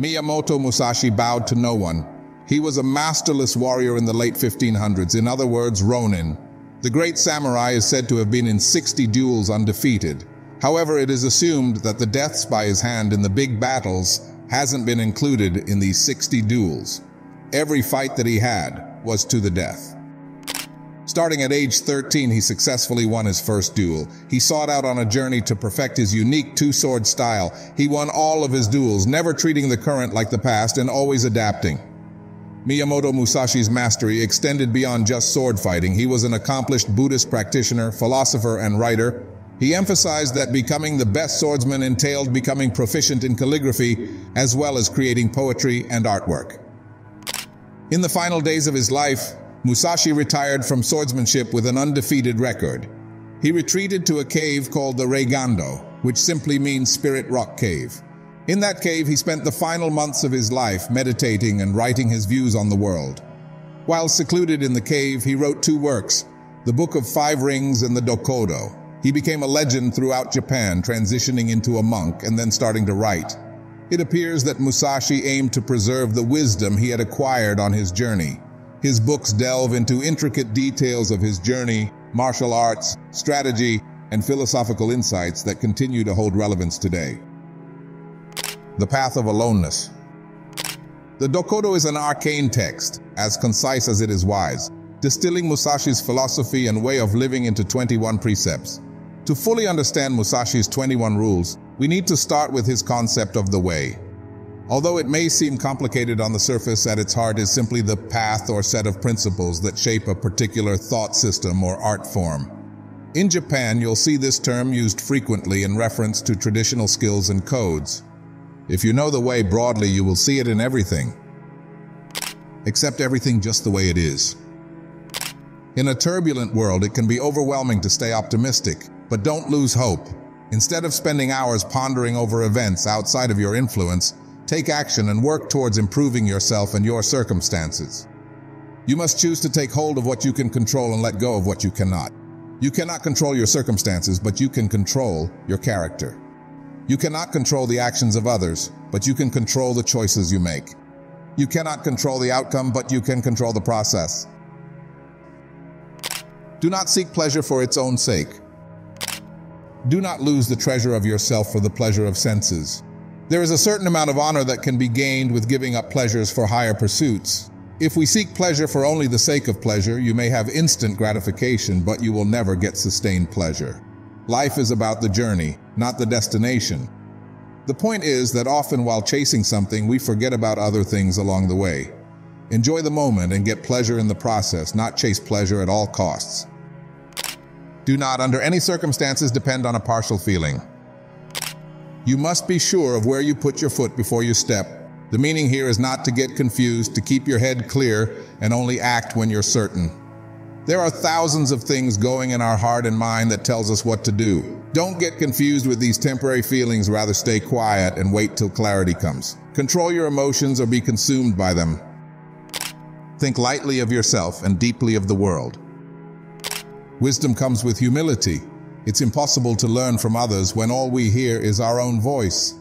Miyamoto Musashi bowed to no one. He was a masterless warrior in the late 1500s, in other words, Ronin. The great samurai is said to have been in 60 duels undefeated. However, it is assumed that the deaths by his hand in the big battles hasn't been included in these 60 duels. Every fight that he had was to the death. Starting at age 13, he successfully won his first duel. He sought out on a journey to perfect his unique two-sword style. He won all of his duels, never treating the current like the past and always adapting. Miyamoto Musashi's mastery extended beyond just sword fighting. He was an accomplished Buddhist practitioner, philosopher, and writer. He emphasized that becoming the best swordsman entailed becoming proficient in calligraphy, as well as creating poetry and artwork. In the final days of his life, Musashi retired from swordsmanship with an undefeated record. He retreated to a cave called the Reigando, which simply means Spirit Rock Cave. In that cave, he spent the final months of his life meditating and writing his views on the world. While secluded in the cave, he wrote 2 works, the Book of 5 Rings and the Dokudo. He became a legend throughout Japan, transitioning into a monk and then starting to write. It appears that Musashi aimed to preserve the wisdom he had acquired on his journey. His books delve into intricate details of his journey, martial arts, strategy, and philosophical insights that continue to hold relevance today. The Path of Aloneness. The Dokudo is an arcane text, as concise as it is wise, distilling Musashi's philosophy and way of living into 21 precepts. To fully understand Musashi's 21 rules, we need to start with his concept of the way. Although it may seem complicated on the surface, at its heart is simply the path or set of principles that shape a particular thought system or art form. In Japan, you'll see this term used frequently in reference to traditional skills and codes. If you know the way broadly, you will see it in everything. Accept everything just the way it is. In a turbulent world, it can be overwhelming to stay optimistic, but don't lose hope. Instead of spending hours pondering over events outside of your influence, take action and work towards improving yourself and your circumstances. You must choose to take hold of what you can control and let go of what you cannot. You cannot control your circumstances, but you can control your character. You cannot control the actions of others, but you can control the choices you make. You cannot control the outcome, but you can control the process. Do not seek pleasure for its own sake. Do not lose the treasure of yourself for the pleasure of senses. There is a certain amount of honor that can be gained with giving up pleasures for higher pursuits. If we seek pleasure for only the sake of pleasure, you may have instant gratification, but you will never get sustained pleasure. Life is about the journey, not the destination. The point is that often while chasing something, we forget about other things along the way. Enjoy the moment and get pleasure in the process, not chase pleasure at all costs. Do not, under any circumstances, depend on a partial feeling. You must be sure of where you put your foot before you step. The meaning here is not to get confused, to keep your head clear, and only act when you're certain. There are thousands of things going in our heart and mind that tells us what to do. Don't get confused with these temporary feelings, rather stay quiet and wait till clarity comes. Control your emotions or be consumed by them. Think lightly of yourself and deeply of the world. Wisdom comes with humility. It's impossible to learn from others when all we hear is our own voice.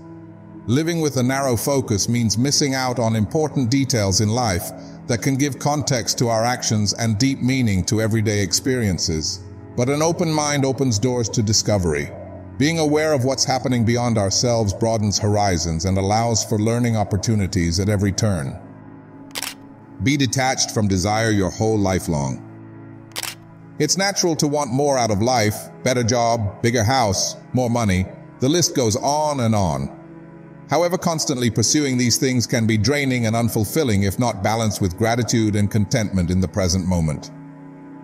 Living with a narrow focus means missing out on important details in life that can give context to our actions and deep meaning to everyday experiences. But an open mind opens doors to discovery. Being aware of what's happening beyond ourselves broadens horizons and allows for learning opportunities at every turn. Be detached from desire your whole life long. It's natural to want more out of life, better job, bigger house, more money. The list goes on and on. However, constantly pursuing these things can be draining and unfulfilling if not balanced with gratitude and contentment in the present moment.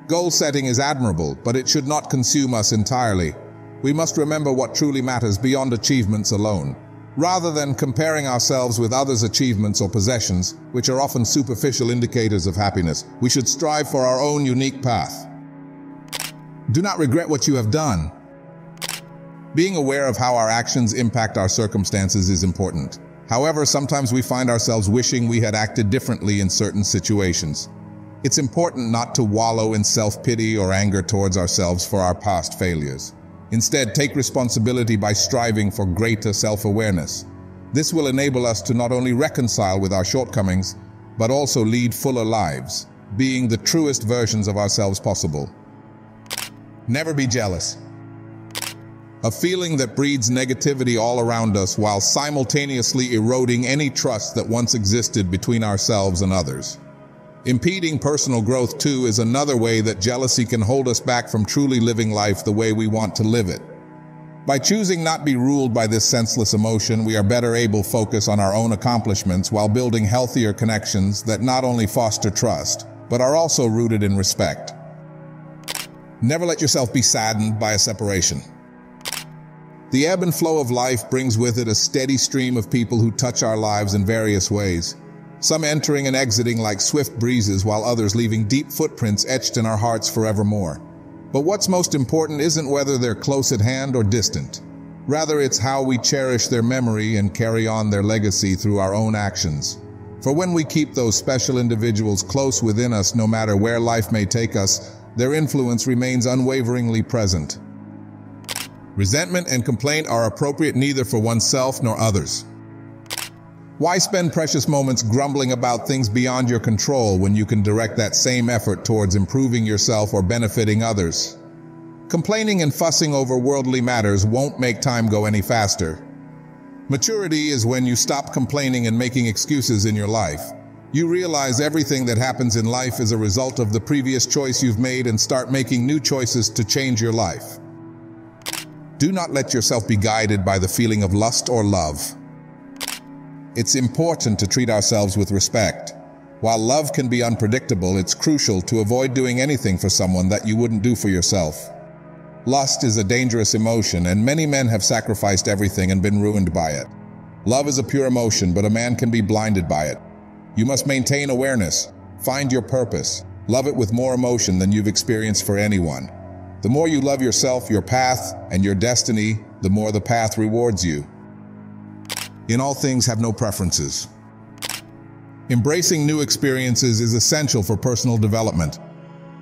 Goal setting is admirable, but it should not consume us entirely. We must remember what truly matters beyond achievements alone. Rather than comparing ourselves with others' achievements or possessions, which are often superficial indicators of happiness, we should strive for our own unique path. Do not regret what you have done. Being aware of how our actions impact our circumstances is important. However, sometimes we find ourselves wishing we had acted differently in certain situations. It's important not to wallow in self-pity or anger towards ourselves for our past failures. Instead, take responsibility by striving for greater self-awareness. This will enable us to not only reconcile with our shortcomings, but also lead fuller lives, being the truest versions of ourselves possible. Never be jealous. A feeling that breeds negativity all around us while simultaneously eroding any trust that once existed between ourselves and others. Impeding personal growth, too, is another way that jealousy can hold us back from truly living life the way we want to live it. By choosing not to be ruled by this senseless emotion, we are better able to focus on our own accomplishments while building healthier connections that not only foster trust, but are also rooted in respect. Never let yourself be saddened by a separation. The ebb and flow of life brings with it a steady stream of people who touch our lives in various ways, some entering and exiting like swift breezes while others leaving deep footprints etched in our hearts forevermore. But what's most important isn't whether they're close at hand or distant. Rather, it's how we cherish their memory and carry on their legacy through our own actions. For when we keep those special individuals close within us, no matter where life may take us, their influence remains unwaveringly present. Resentment and complaint are appropriate neither for oneself nor others. Why spend precious moments grumbling about things beyond your control when you can direct that same effort towards improving yourself or benefiting others? Complaining and fussing over worldly matters won't make time go any faster. Maturity is when you stop complaining and making excuses in your life. You realize everything that happens in life is a result of the previous choice you've made and start making new choices to change your life. Do not let yourself be guided by the feeling of lust or love. It's important to treat ourselves with respect. While love can be unpredictable, it's crucial to avoid doing anything for someone that you wouldn't do for yourself. Lust is a dangerous emotion, and many men have sacrificed everything and been ruined by it. Love is a pure emotion, but a man can be blinded by it. You must maintain awareness, find your purpose, love it with more emotion than you've experienced for anyone. The more you love yourself, your path, and your destiny, the more the path rewards you. In all things, have no preferences. Embracing new experiences is essential for personal development.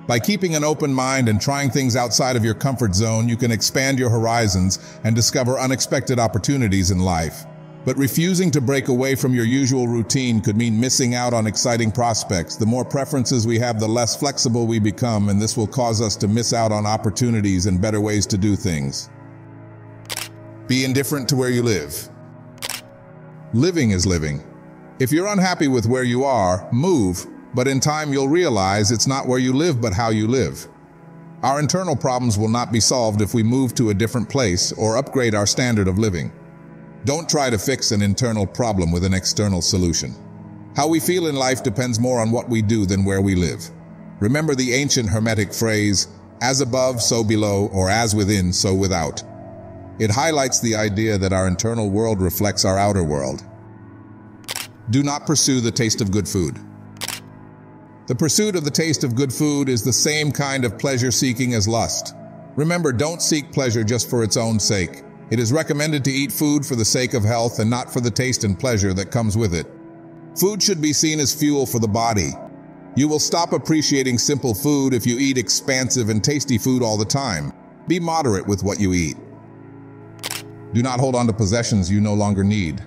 By keeping an open mind and trying things outside of your comfort zone, you can expand your horizons and discover unexpected opportunities in life. But refusing to break away from your usual routine could mean missing out on exciting prospects. The more preferences we have, the less flexible we become, and this will cause us to miss out on opportunities and better ways to do things. Be indifferent to where you live. Living is living. If you're unhappy with where you are, move, but in time you'll realize it's not where you live but how you live. Our internal problems will not be solved if we move to a different place or upgrade our standard of living. Don't try to fix an internal problem with an external solution. How we feel in life depends more on what we do than where we live. Remember the ancient Hermetic phrase, as above, so below, or as within, so without. It highlights the idea that our internal world reflects our outer world. Do not pursue the taste of good food. The pursuit of the taste of good food is the same kind of pleasure-seeking as lust. Remember, don't seek pleasure just for its own sake. It is recommended to eat food for the sake of health and not for the taste and pleasure that comes with it. Food should be seen as fuel for the body. You will stop appreciating simple food if you eat expansive and tasty food all the time. Be moderate with what you eat. Do not hold on to possessions you no longer need.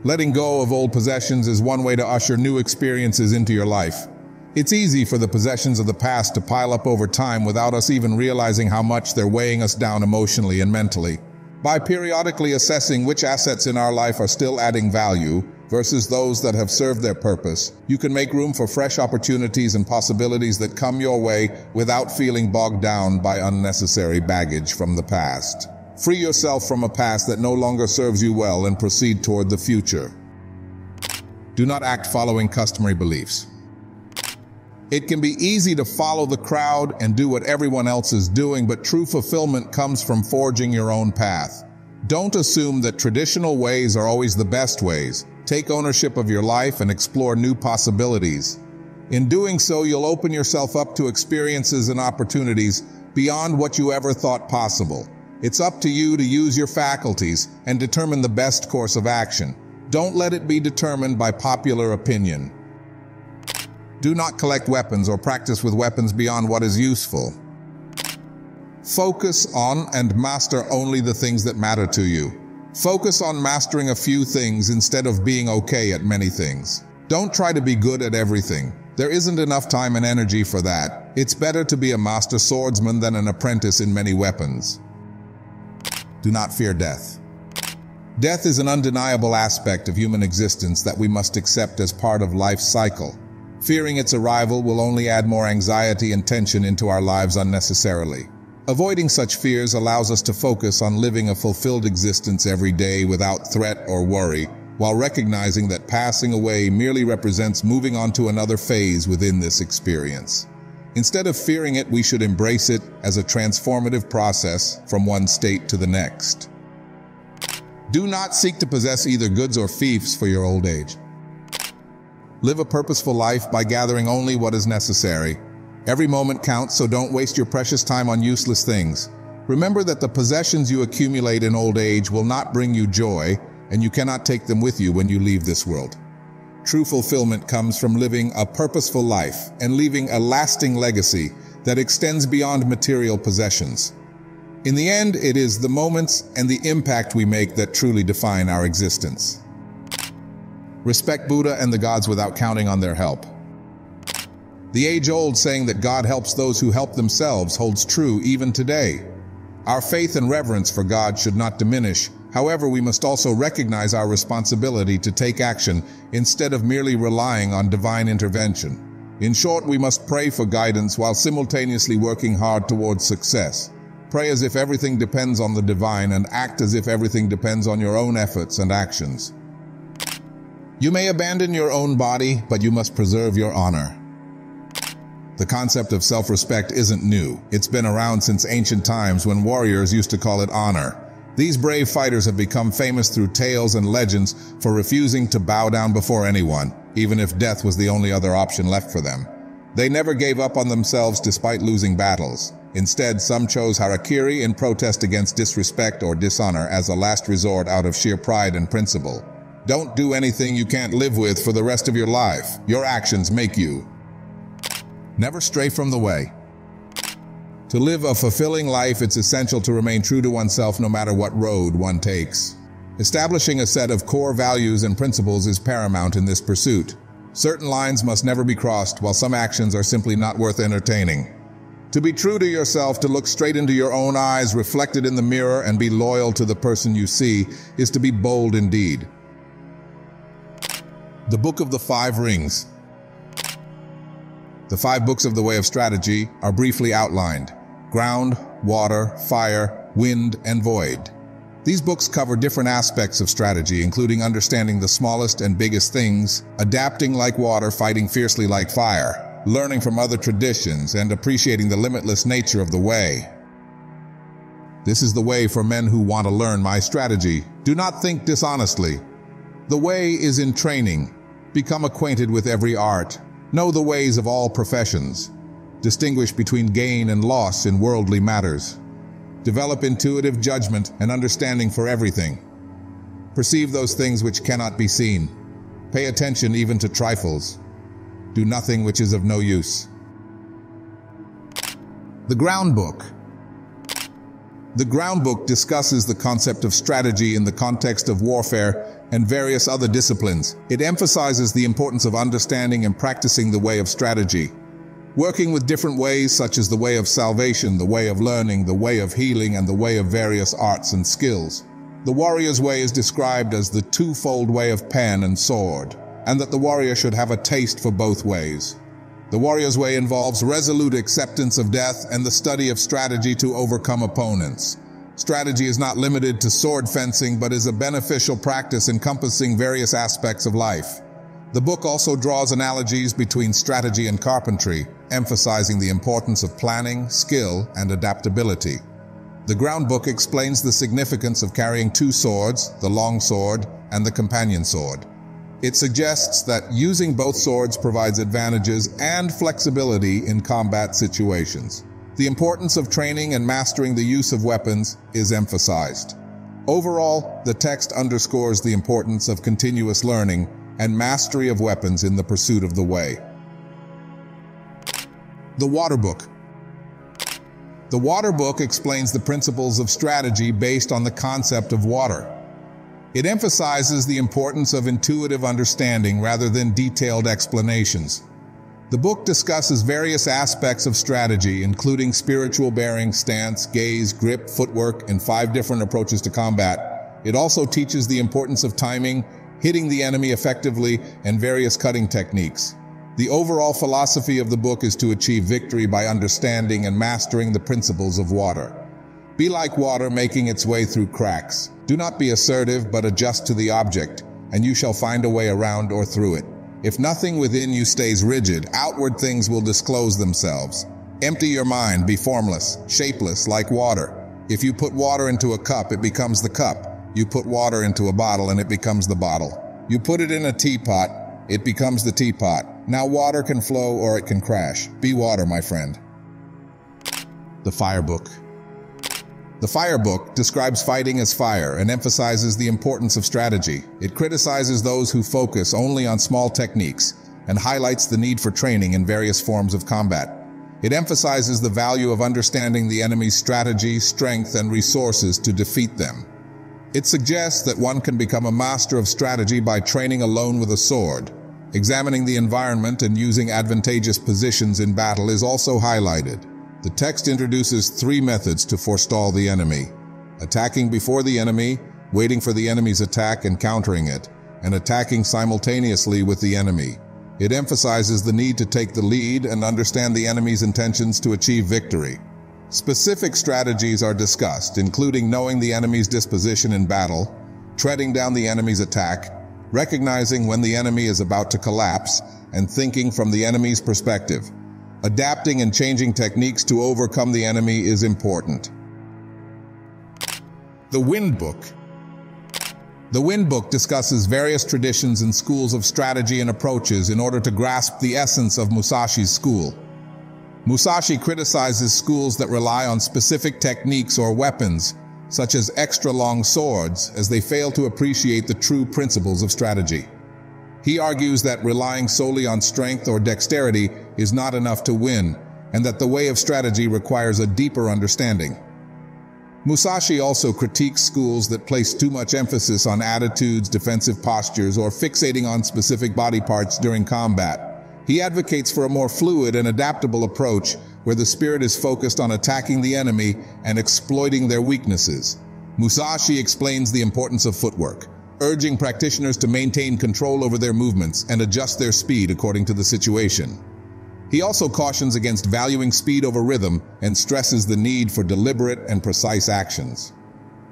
Letting go of old possessions is one way to usher new experiences into your life. It's easy for the possessions of the past to pile up over time without us even realizing how much they're weighing us down emotionally and mentally. By periodically assessing which assets in our life are still adding value versus those that have served their purpose, you can make room for fresh opportunities and possibilities that come your way without feeling bogged down by unnecessary baggage from the past. Free yourself from a past that no longer serves you well and proceed toward the future. Do not act following customary beliefs. It can be easy to follow the crowd and do what everyone else is doing, but true fulfillment comes from forging your own path. Don't assume that traditional ways are always the best ways. Take ownership of your life and explore new possibilities. In doing so, you'll open yourself up to experiences and opportunities beyond what you ever thought possible. It's up to you to use your faculties and determine the best course of action. Don't let it be determined by popular opinion. Do not collect weapons or practice with weapons beyond what is useful. Focus on and master only the things that matter to you. Focus on mastering a few things instead of being okay at many things. Don't try to be good at everything. There isn't enough time and energy for that. It's better to be a master swordsman than an apprentice in many weapons. Do not fear death. Death is an undeniable aspect of human existence that we must accept as part of life's cycle. Fearing its arrival will only add more anxiety and tension into our lives unnecessarily. Avoiding such fears allows us to focus on living a fulfilled existence every day without threat or worry, while recognizing that passing away merely represents moving on to another phase within this experience. Instead of fearing it, we should embrace it as a transformative process from one state to the next. Do not seek to possess either goods or fiefs for your old age. Live a purposeful life by gathering only what is necessary. Every moment counts, so don't waste your precious time on useless things. Remember that the possessions you accumulate in old age will not bring you joy, and you cannot take them with you when you leave this world. True fulfillment comes from living a purposeful life and leaving a lasting legacy that extends beyond material possessions. In the end, it is the moments and the impact we make that truly define our existence. Respect Buddha and the gods without counting on their help. The age-old saying that God helps those who help themselves holds true even today. Our faith and reverence for God should not diminish. However, we must also recognize our responsibility to take action instead of merely relying on divine intervention. In short, we must pray for guidance while simultaneously working hard towards success. Pray as if everything depends on the divine and act as if everything depends on your own efforts and actions. You may abandon your own body, but you must preserve your honor. The concept of self-respect isn't new. It's been around since ancient times when warriors used to call it honor. These brave fighters have become famous through tales and legends for refusing to bow down before anyone, even if death was the only other option left for them. They never gave up on themselves despite losing battles. Instead, some chose harakiri in protest against disrespect or dishonor as a last resort out of sheer pride and principle. Don't do anything you can't live with for the rest of your life. Your actions make you. Never stray from the way. To live a fulfilling life, it's essential to remain true to oneself no matter what road one takes. Establishing a set of core values and principles is paramount in this pursuit. Certain lines must never be crossed, while some actions are simply not worth entertaining. To be true to yourself, to look straight into your own eyes reflected in the mirror and be loyal to the person you see, is to be bold indeed. The Book of the Five Rings. The 5 books of the Way of Strategy are briefly outlined: ground, water, fire, wind, and void. These books cover different aspects of strategy, including understanding the smallest and biggest things, adapting like water, fighting fiercely like fire, learning from other traditions, and appreciating the limitless nature of the way. This is the way for men who want to learn my strategy. Do not think dishonestly. The way is in training. Become acquainted with every art. Know the ways of all professions. Distinguish between gain and loss in worldly matters. Develop intuitive judgment and understanding for everything. Perceive those things which cannot be seen. Pay attention even to trifles. Do nothing which is of no use. The Ground Book. The Ground Book discusses the concept of strategy in the context of warfare and various other disciplines. It emphasizes the importance of understanding and practicing the way of strategy. Working with different ways such as the way of salvation, the way of learning, the way of healing, and the way of various arts and skills. The warrior's way is described as the twofold way of pen and sword, and that the warrior should have a taste for both ways. The warrior's way involves resolute acceptance of death and the study of strategy to overcome opponents. Strategy is not limited to sword fencing, but is a beneficial practice encompassing various aspects of life. The book also draws analogies between strategy and carpentry, emphasizing the importance of planning, skill, and adaptability. The Ground Book explains the significance of carrying 2 swords, the long sword and the companion sword. It suggests that using both swords provides advantages and flexibility in combat situations. The importance of training and mastering the use of weapons is emphasized. Overall, the text underscores the importance of continuous learning and mastery of weapons in the pursuit of the way. The Water Book. The Water Book explains the principles of strategy based on the concept of water. It emphasizes the importance of intuitive understanding rather than detailed explanations. The book discusses various aspects of strategy, including spiritual bearing, stance, gaze, grip, footwork, and 5 different approaches to combat. It also teaches the importance of timing, hitting the enemy effectively, and various cutting techniques. The overall philosophy of the book is to achieve victory by understanding and mastering the principles of water. Be like water making its way through cracks. Do not be assertive, but adjust to the object, and you shall find a way around or through it. If nothing within you stays rigid, outward things will disclose themselves. Empty your mind, be formless, shapeless, like water. If you put water into a cup, it becomes the cup. You put water into a bottle, and it becomes the bottle. You put it in a teapot, it becomes the teapot. Now water can flow or it can crash. Be water, my friend. The Fire Book. The Fire Book describes fighting as fire and emphasizes the importance of strategy. It criticizes those who focus only on small techniques and highlights the need for training in various forms of combat. It emphasizes the value of understanding the enemy's strategy, strength, and resources to defeat them. It suggests that one can become a master of strategy by training alone with a sword. Examining the environment and using advantageous positions in battle is also highlighted. The text introduces 3 methods to forestall the enemy: attacking before the enemy, waiting for the enemy's attack and countering it, and attacking simultaneously with the enemy. It emphasizes the need to take the lead and understand the enemy's intentions to achieve victory. Specific strategies are discussed, including knowing the enemy's disposition in battle, treading down the enemy's attack, recognizing when the enemy is about to collapse, and thinking from the enemy's perspective. Adapting and changing techniques to overcome the enemy is important. The Wind Book. The Wind Book discusses various traditions and schools of strategy and approaches in order to grasp the essence of Musashi's school. Musashi criticizes schools that rely on specific techniques or weapons, such as extra-long swords, as they fail to appreciate the true principles of strategy. He argues that relying solely on strength or dexterity is not enough to win, and that the way of strategy requires a deeper understanding. Musashi also critiques schools that place too much emphasis on attitudes, defensive postures, or fixating on specific body parts during combat. He advocates for a more fluid and adaptable approach where the spirit is focused on attacking the enemy and exploiting their weaknesses. Musashi explains the importance of footwork, urging practitioners to maintain control over their movements and adjust their speed according to the situation. He also cautions against valuing speed over rhythm and stresses the need for deliberate and precise actions.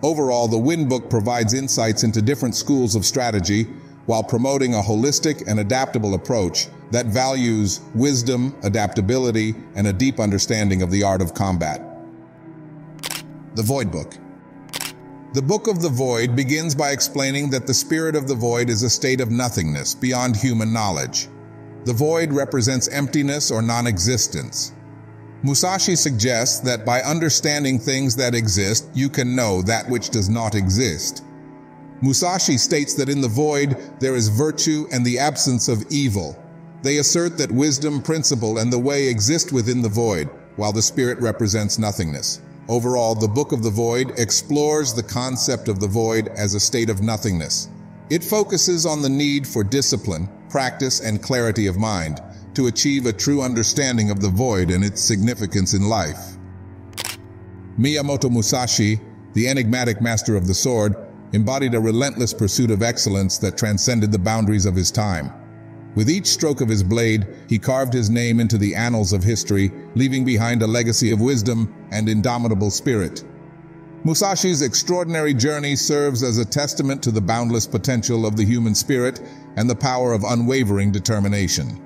Overall, the Wind Book provides insights into different schools of strategy while promoting a holistic and adaptable approach that values wisdom, adaptability, and a deep understanding of the art of combat. The Void Book. The Book of the Void begins by explaining that the spirit of the void is a state of nothingness beyond human knowledge. The void represents emptiness or non-existence. Musashi suggests that by understanding things that exist, you can know that which does not exist. Musashi states that in the void, there is virtue and the absence of evil. They assert that wisdom, principle, and the way exist within the void, while the spirit represents nothingness. Overall, the Book of the Void explores the concept of the void as a state of nothingness. It focuses on the need for discipline, practice, and clarity of mind to achieve a true understanding of the void and its significance in life. Miyamoto Musashi, the enigmatic master of the sword, embodied a relentless pursuit of excellence that transcended the boundaries of his time. With each stroke of his blade, he carved his name into the annals of history, leaving behind a legacy of wisdom and indomitable spirit. Musashi's extraordinary journey serves as a testament to the boundless potential of the human spirit and the power of unwavering determination.